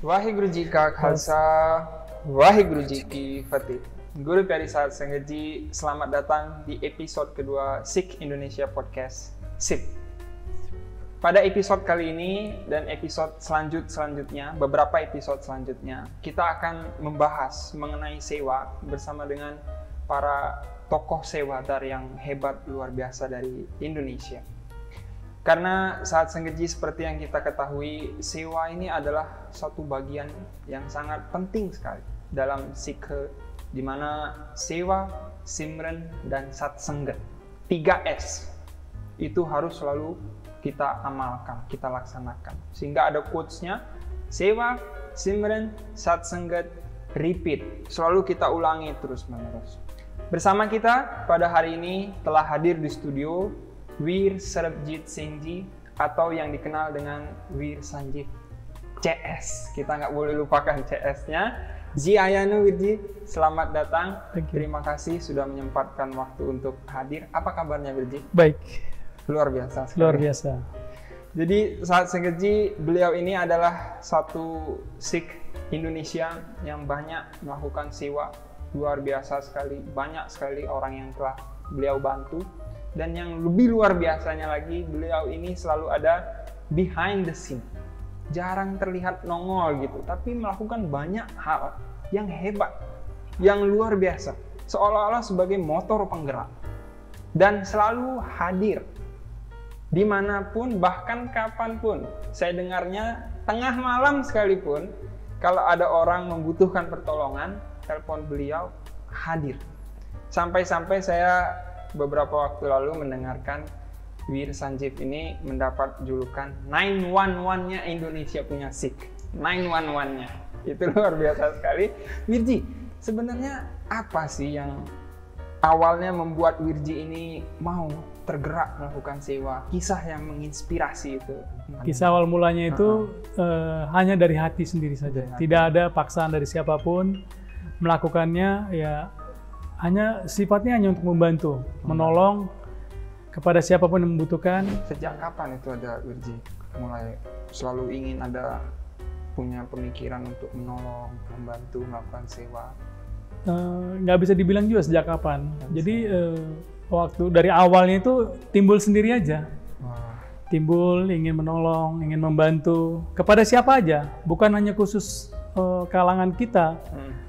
Waheguru Ji Ka Khalsa, Waheguru Ji Ki Fatih. Guru Pyari Saat Sanggaji, selamat datang di episode kedua Sikh Indonesia Podcast SIP. Pada episode kali ini dan episode selanjutnya, beberapa episode selanjutnya, kita akan membahas mengenai sewa bersama dengan para tokoh sewadar yang hebat luar biasa dari Indonesia. Karena saat Sanggaji seperti yang kita ketahui, sewa ini adalah satu bagian yang sangat penting sekali dalam Sikh, di mana sewa, simran, dan satsanggat, 3S, itu harus selalu kita amalkan, kita laksanakan. Sehingga ada quotes-nya, sewa, simran, satsanggat, repeat. Selalu kita ulangi terus-menerus. Bersama kita pada hari ini telah hadir di studio Wir Sarbjit Singh Ji, atau yang dikenal dengan Wir Sanjeev CS. Kita nggak boleh lupakan CS-nya. Ji Ayanu Wirji, selamat datang. Terima kasih sudah menyempatkan waktu untuk hadir. Apa kabarnya Wirji? Baik. Luar biasa sekali. Luar biasa. Jadi saat Sanggaji, beliau ini adalah satu Sikh Indonesia yang banyak melakukan sewa. Luar biasa sekali. Banyak sekali orang yang telah beliau bantu. Dan yang lebih luar biasanya lagi, beliau ini selalu ada behind the scene. Jarang terlihat nongol gitu, tapi melakukan banyak hal yang hebat, yang luar biasa. Seolah-olah sebagai motor penggerak. Dan selalu hadir. Dimanapun, bahkan kapanpun. Saya dengarnya tengah malam sekalipun, kalau ada orang membutuhkan pertolongan, telepon beliau hadir. Sampai-sampai saya beberapa waktu lalu mendengarkan Wir Sanjeev ini mendapat julukan 911-nya Indonesia punya Sikh. 911-nya. Itu luar biasa sekali. Wirji, sebenarnya apa sih yang awalnya membuat Wirji ini mau tergerak melakukan sewa? Kisah yang menginspirasi itu. Kisah awal mulanya itu hanya dari hati sendiri saja. Tidak ada paksaan dari siapapun. Melakukannya ya hanya sifatnya hanya untuk membantu, menolong kepada siapapun yang membutuhkan. Sejak kapan itu ada Wirji mulai selalu ingin ada punya pemikiran untuk menolong, membantu, melakukan sewa? Nggak bisa dibilang juga sejak kapan. Jadi waktu dari awalnya itu timbul sendiri aja. Wah. Timbul ingin menolong, ingin membantu kepada siapa aja, bukan hanya khusus kalangan kita.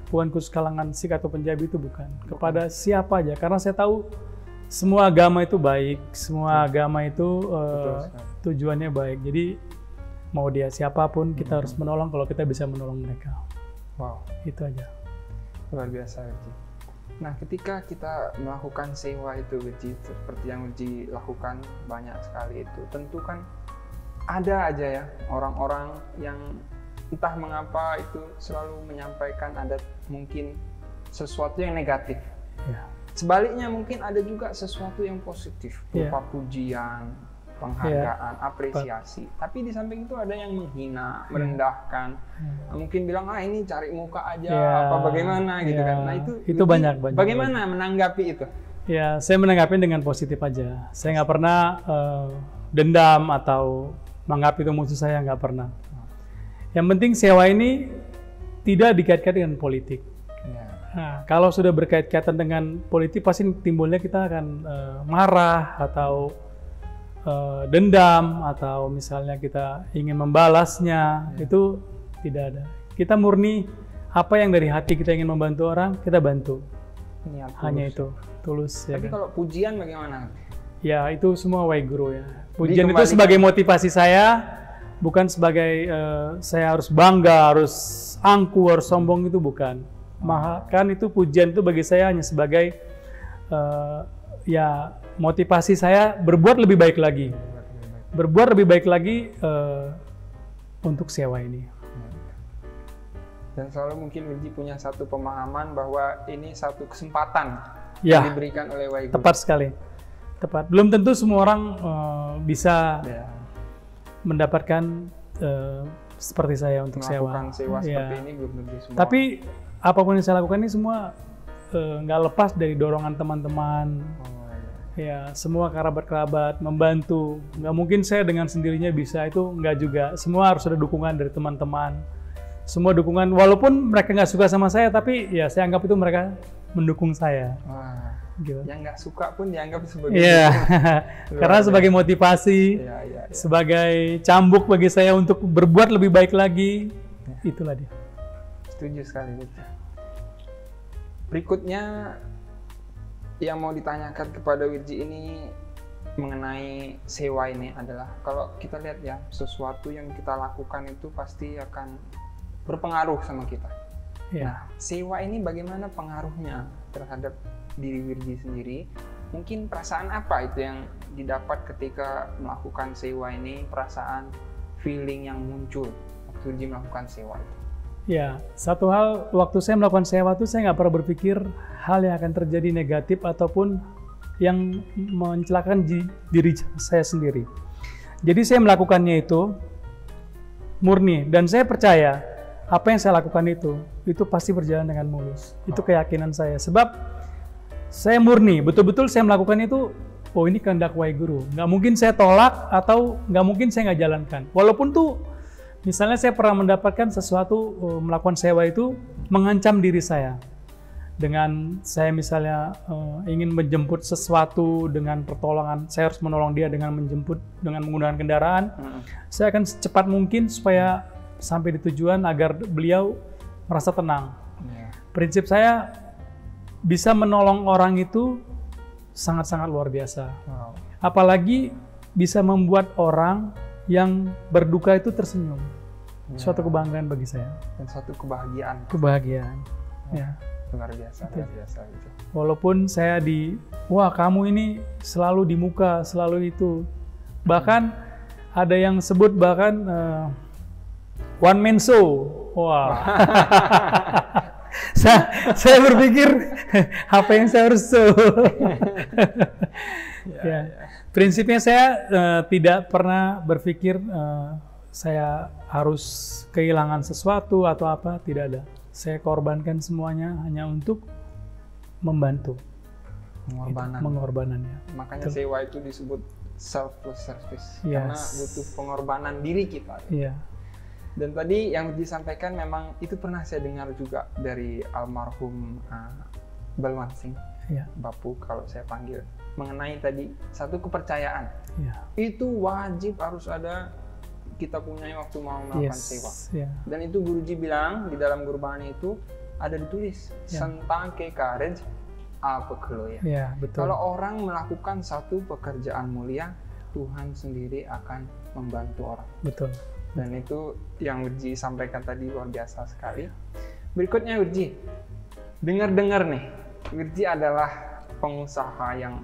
Bukan khusus kalangan Sikh atau Punjabi, itu bukan. Kepada siapa aja, karena saya tahu semua agama itu baik, semua agama itu tujuannya baik. Jadi mau dia siapapun, kita harus menolong kalau kita bisa menolong mereka. Wow, itu aja. Luar biasa, Wirji. Nah, ketika kita melakukan sewa itu, Wirji, seperti yang Wirji lakukan banyak sekali itu, tentu kan ada aja ya orang-orang yang entah mengapa itu selalu menyampaikan ada mungkin sesuatu yang negatif. Ya. Sebaliknya mungkin ada juga sesuatu yang positif, berupa pujian, penghargaan, apresiasi. Tapi di samping itu ada yang menghina, merendahkan. Mungkin bilang, ini cari muka aja, apa bagaimana gitu kan. Nah itu banyak. Bagaimana menanggapi itu? Ya, saya menanggapi dengan positif aja. Saya nggak pernah dendam atau menganggap itu musuh saya, nggak pernah. Yang penting sewa ini tidak dikaitkan dengan politik. Nah, kalau sudah berkaitan dengan politik, pasti timbulnya kita akan marah atau dendam, atau misalnya kita ingin membalasnya. Itu tidak ada. Kita murni apa yang dari hati kita ingin membantu orang, kita bantu. Hanya itu, tulus. Tapi kalau pujian bagaimana? Ya, itu semua Waheguru ya. Pujian itu sebagai motivasi saya. Bukan sebagai saya harus bangga, harus angku, harus sombong, itu bukan. Kan itu pujian itu bagi saya hanya sebagai ya motivasi saya berbuat lebih baik lagi. Berbuat lebih baik lagi untuk sewa ini. Dan selalu mungkin Wirji punya satu pemahaman bahwa ini satu kesempatan yang diberikan oleh Waheguru. Tepat sekali. Tepat. Belum tentu semua orang bisa mendapatkan seperti saya untuk melakukan sewa seperti ini, belum tentu semua. Tapi apapun yang saya lakukan ini semua nggak lepas dari dorongan teman-teman. Ya, semua kerabat-kerabat membantu. Nggak mungkin saya dengan sendirinya bisa, itu nggak juga. Semua harus ada dukungan dari teman-teman. semua dukungan, walaupun mereka nggak suka sama saya, tapi ya saya anggap itu mereka mendukung saya. Wah, Gitu. yang nggak suka pun dianggap sebagai Iya, Luar karena biasa. sebagai motivasi, Iya. sebagai cambuk bagi saya untuk berbuat lebih baik lagi, itulah dia. Setuju sekali Wirji. Berikutnya yang mau ditanyakan kepada Wirji ini mengenai sewa ini adalah, kalau kita lihat ya, sesuatu yang kita lakukan itu pasti akan berpengaruh sama kita. Iya. Nah, sewa ini bagaimana pengaruhnya terhadap diri Wirji sendiri? Mungkin perasaan apa itu yang didapat ketika melakukan sewa ini, perasaan, feeling yang muncul waktu Wirji melakukan sewa itu? Ya, satu hal, waktu saya melakukan sewa itu saya nggak pernah berpikir hal yang akan terjadi negatif ataupun yang mencelakakan diri saya sendiri. Jadi saya melakukannya itu murni, dan saya percaya apa yang saya lakukan itu pasti berjalan dengan mulus. Itu keyakinan saya, sebab saya murni, betul-betul saya melakukan itu, oh ini kehendak Waheguru. Nggak mungkin saya tolak atau nggak mungkin saya nggak jalankan. Walaupun tuh, misalnya saya pernah mendapatkan sesuatu, melakukan sewa itu mengancam diri saya. Dengan saya misalnya ingin menjemput sesuatu dengan pertolongan, saya harus menolong dia dengan menjemput, dengan menggunakan kendaraan. Saya akan secepat mungkin supaya sampai di tujuan agar beliau merasa tenang. Prinsip saya, bisa menolong orang itu sangat-sangat luar biasa. Apalagi bisa membuat orang yang berduka itu tersenyum. Suatu kebanggaan bagi saya. Dan suatu kebahagiaan. Kebahagiaan. Ya. Luar biasa gitu. Walaupun saya wah kamu ini selalu di muka, selalu itu. Bahkan ada yang sebut bahkan one man show. Wah. saya berpikir apa yang saya harus show. Prinsipnya saya tidak pernah berpikir saya harus kehilangan sesuatu atau apa, tidak ada. Saya korbankan semuanya hanya untuk membantu. Pengorbanannya. Makanya sewa itu disebut selfless service. Yes. Karena butuh pengorbanan diri kita. Iya. Dan tadi yang disampaikan memang itu pernah saya dengar juga dari almarhum Balwan Singh, Bapu kalau saya panggil, mengenai tadi satu kepercayaan. Itu wajib harus ada kita punya waktu mau melakukan sewa. Dan itu Guruji bilang di dalam Gurbani itu ada ditulis sentang ke karej apa keloya. Kalau orang melakukan satu pekerjaan mulia, Tuhan sendiri akan membantu orang. Betul. Dan itu yang Wirji sampaikan tadi luar biasa sekali. Berikutnya Wirji, dengar-dengar nih, Wirji adalah pengusaha yang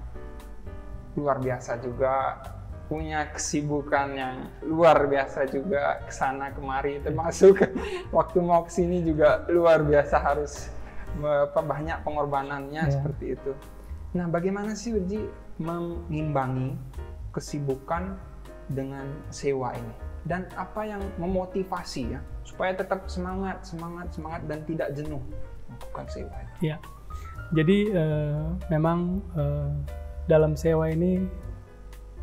luar biasa juga, punya kesibukan yang luar biasa juga, kesana kemari, termasuk waktu mau kesini juga luar biasa, harus banyak pengorbanannya seperti itu. Nah, bagaimana sih Wirji mengimbangi kesibukan dengan sewa ini? Dan apa yang memotivasi ya supaya tetap semangat dan tidak jenuh melakukan sewa itu? Ya, jadi memang dalam sewa ini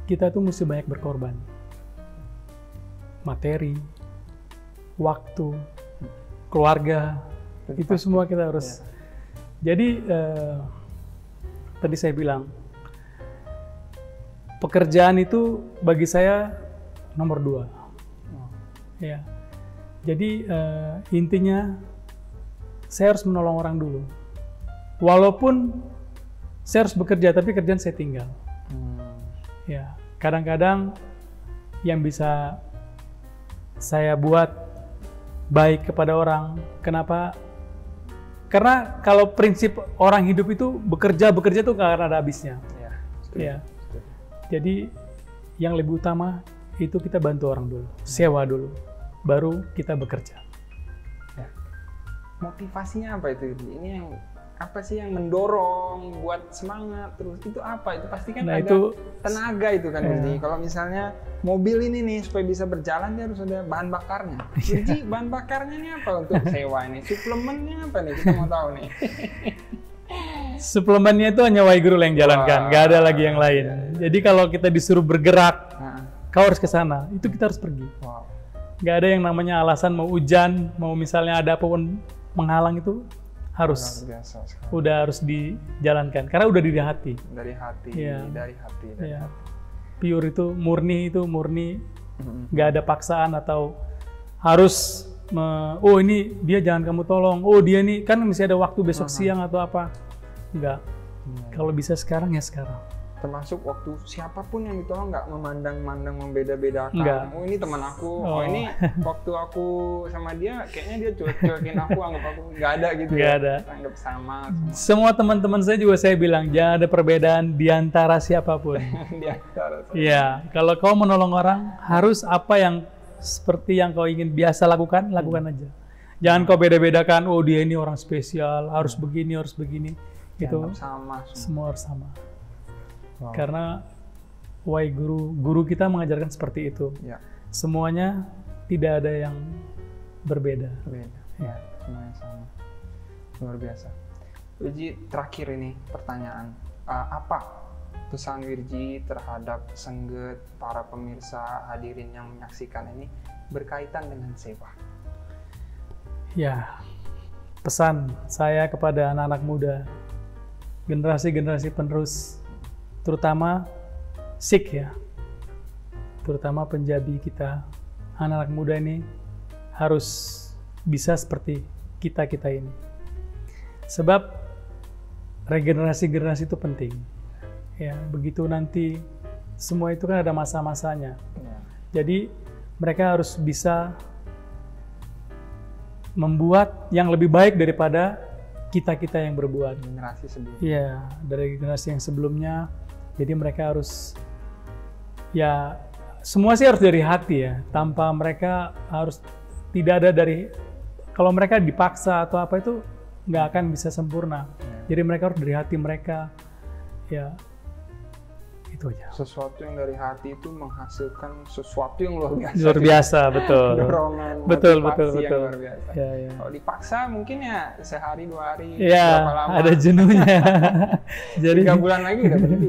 kita tuh mesti banyak berkorban. Materi, waktu, keluarga, itu semua kita harus. Jadi tadi saya bilang, pekerjaan itu bagi saya nomor 2. Ya, jadi intinya saya harus menolong orang dulu. Walaupun saya harus bekerja, tapi kerjaan saya tinggal. Ya, kadang-kadang yang bisa saya buat baik kepada orang. Kenapa? Karena kalau prinsip orang hidup itu bekerja itu nggak akan ada habisnya. Ya. Jadi yang lebih utama itu kita bantu orang dulu, sewa dulu, baru kita bekerja. Motivasinya apa itu? Ini yang apa sih yang mendorong buat semangat terus? Itu apa? Itu pasti kan ada tenaga itu kan. Wirji. Kalau misalnya mobil ini nih supaya bisa berjalan dia harus ada bahan bakarnya. Wirji, bahan bakarnya ini apa untuk sewa ini? Suplemennya apa nih? Kita mau tahu nih. Suplemennya itu hanya Waheguru yang jalankan, nggak ada lagi yang lain. Jadi kalau kita disuruh bergerak, kau harus ke sana, itu kita harus pergi. Nggak ada yang namanya alasan mau hujan, mau misalnya ada apapun menghalang itu harus Luar biasa sekali. udah harus dijalankan karena udah dari hati. Dari hati, Iya. dari hati. Iya. Pure itu murni nggak ada paksaan atau harus oh ini dia jangan kamu tolong, oh dia nih kan masih ada waktu besok siang atau apa. Nggak. Kalau bisa sekarang ya sekarang. Termasuk waktu siapapun yang ditolong nggak memandang-mandang membeda-bedakan. Nggak. Oh ini teman aku, Oh. ini waktu aku sama dia kayaknya dia cuekin aku, anggap aku nggak ada gitu. Nggak ya. ada. Anggap sama. Semua teman-teman saya juga saya bilang jangan ada perbedaan di antara siapapun. Di antara. Iya, kalau kau menolong orang harus apa yang seperti yang kau ingin biasa lakukan aja. Jangan kau beda-bedakan. Oh dia ini orang spesial, harus begini, harus begini. Itu Anggap sama. semua harus sama. Wow. Karena why guru kita mengajarkan seperti itu. Ya, Semuanya tidak ada yang berbeda. beda. Ya. Semuanya sama. Luar biasa. Wirji, terakhir ini pertanyaan. Apa pesan Wirji terhadap Sengget, para pemirsa hadirin yang menyaksikan ini berkaitan dengan sewa? Ya, pesan saya kepada anak-anak muda, generasi-generasi penerus, terutama Sik ya, terutama penjabi kita, anak-anak muda ini harus bisa seperti kita ini. Sebab regenerasi itu penting. Ya, begitu nanti semua itu kan ada masa-masanya. Ya. Jadi mereka harus bisa membuat yang lebih baik daripada kita yang berbuat. Generasi sebelumnya. Iya, dari generasi yang sebelumnya. Jadi mereka harus, ya semua sih harus dari hati ya. Tanpa mereka harus tidak ada dari, kalau mereka dipaksa atau apa itu nggak akan bisa sempurna. Jadi mereka harus dari hati mereka. Ya, itu aja. Sesuatu yang dari hati itu menghasilkan sesuatu yang luar biasa. Luar biasa, betul. Dorongan, Betul. motivasi yang luar biasa. Ya, ya. Kalau dipaksa mungkin ya sehari 2 hari, Iya, berapa lama? ada jenuhnya. Jadi 3 bulan lagi udah berhenti.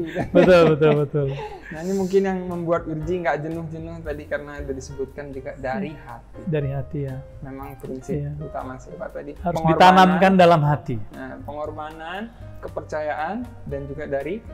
betul. Nah ini mungkin yang membuat Wirji nggak jenuh-jenuh tadi karena udah disebutkan juga dari hati. Dari hati ya. Memang prinsip Iya. utama Sewa tadi. Harus Pengorbanan, ditanamkan dalam hati. Nah, pengorbanan, kepercayaan, dan juga dari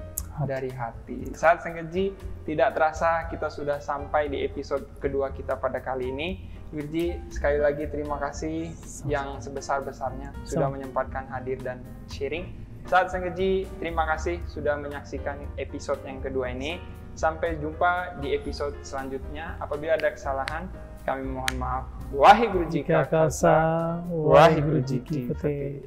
hati. Saat Senggetji, tidak terasa kita sudah sampai di episode kedua kita pada kali ini. Wirji, sekali lagi terima kasih yang sebesar-besarnya sudah menyempatkan hadir dan sharing. Saat Senggetji, terima kasih sudah menyaksikan episode yang kedua ini. Sampai jumpa di episode selanjutnya. Apabila ada kesalahan, kami mohon maaf. Waheguru Jika Kasa, Waheguru Jiki Fateh.